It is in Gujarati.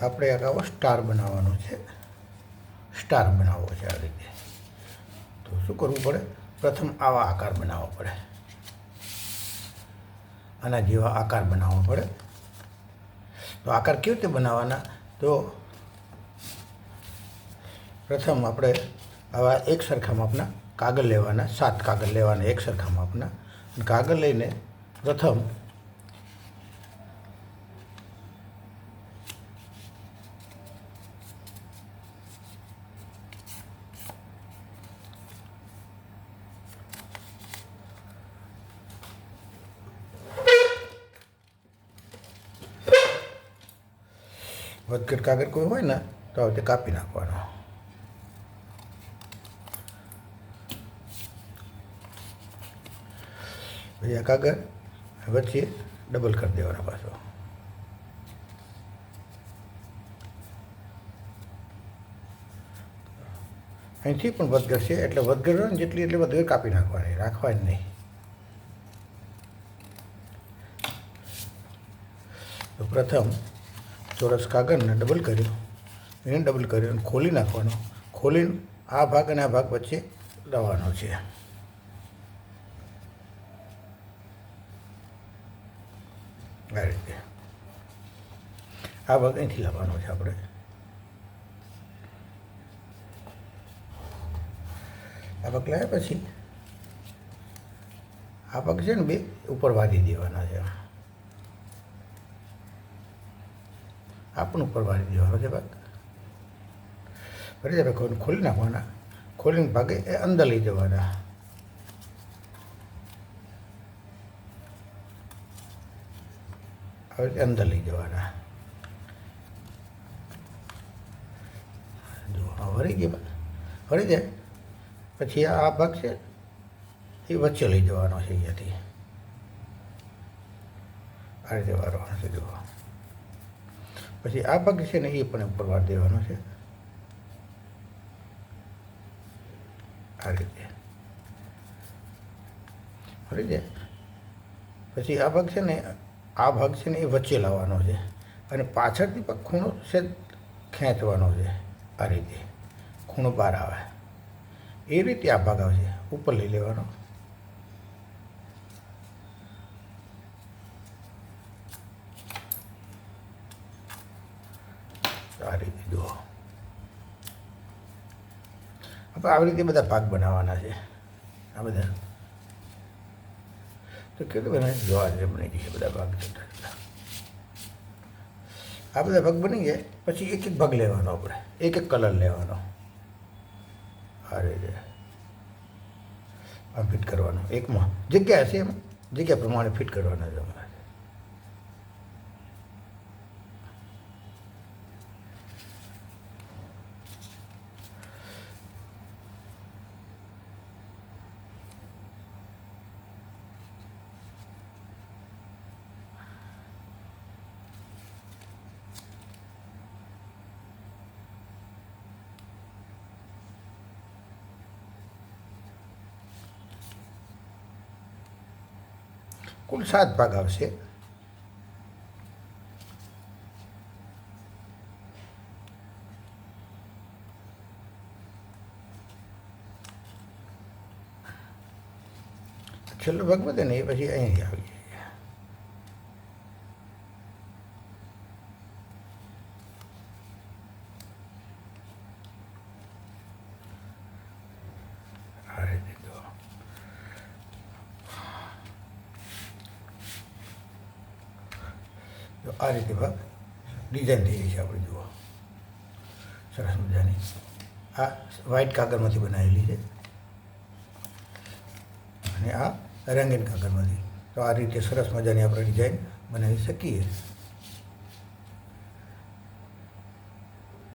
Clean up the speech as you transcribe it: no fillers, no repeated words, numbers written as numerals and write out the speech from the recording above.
આપણે એક આવો સ્ટાર બનાવવાનો છે. સ્ટાર બનાવવો છે આ રીતે. તો શું કરવું પડે? પ્રથમ આવા આકાર બનાવવો પડે, આના જેવા આકાર બનાવવો પડે. તો આકાર કેવી રીતે બનાવવાના? તો પ્રથમ આપણે આવા એક સરખા માપના કાગળ લેવાના, 7 કાગળ લેવાના એક સરખા માપના. અને કાગળ લઈને પ્રથમ વધઘટ કાગળ કોઈ હોય ને તો આ રીતે કાપી નાખવાનો. પછી આ કાગળ વચ્ચે ડબલ કરી દેવાનો પાછો. અહીંથી પણ વધઘટ છે એટલે વધઘટ હોય ને જેટલી એટલી વધઘટ કાપી નાખવાની, રાખવાની નહીં. તો પ્રથમ ચોરસ કાગળને ડબલ કર્યો, એને ડબલ કર્યો અને ખોલી નાખવાનો. ખોલીને આ ભાગ અને આ ભાગ વચ્ચે લાવવાનો છે. આ રીતે આ ભાગ અહીંથી લાવવાનો છે આપણે. આ ભાગ લાવ્યા પછી આ ભાગ છે ને બે ઉપર વાળી દેવાના છે. આ પણ ઉપર વાળી દેવાનો છે ભાગ. ફરી ભાગ ખોલી નાખવાના. ખોલીને ભાગે એ અંદર લઈ જવાના. આવી રીતે અંદર લઈ જવાના. જો આ વળી ગયા, વળી જાય પછી આ ભાગ છે એ વચ્ચે લઈ જવાનો છે. અહીંયાથી આ રીતે વાળવાનો છે. જુઓ પછી આ ભાગ છે ને એ પણ ઉપર વાર દેવાનો છે. આ રીતે ફરી જાય પછી આ ભાગ છે ને એ વચ્ચે લાવવાનો છે અને પાછળથી પણ ખૂણો છે ખેંચવાનો છે. આ રીતે ખૂણો બહાર આવે એ રીતે આ ભાગ આવશે. ઉપર લઈ લેવાનો. આ રીતે જુઓ. આપણે આવી રીતે બધા ભાગ બનાવવાના છે. આ બધા તો કેટલું બનાવી જોવા છે બની ગઈ છે બધા ભાગ. આ બધા ભાગ બની ગયા પછી એક એક ભાગ લેવાનો, આપણે એક એક કલર લેવાનો. આ રીતે આમ ફિટ કરવાનો. એકમાં જગ્યા હશે એમ જગ્યા પ્રમાણે ફિટ કરવાના છે અમારે. કુલ 7 ભાગ આવશે. છેલ્લો ભાગ વધે ને એ પછી અહીં આવી જાય. આ રીતે જો આ રીતે ભાગ ડિઝાઇન થઈ ગઈ છે આપણે. જુઓ સરસ મજાની. આ વ્હાઇટ કાગળમાંથી બનાવેલી છે અને આ રંગીન કાગળમાંથી. તો આ રીતે સરસ મજાની આપણે ડિઝાઇન બનાવી શકીએ.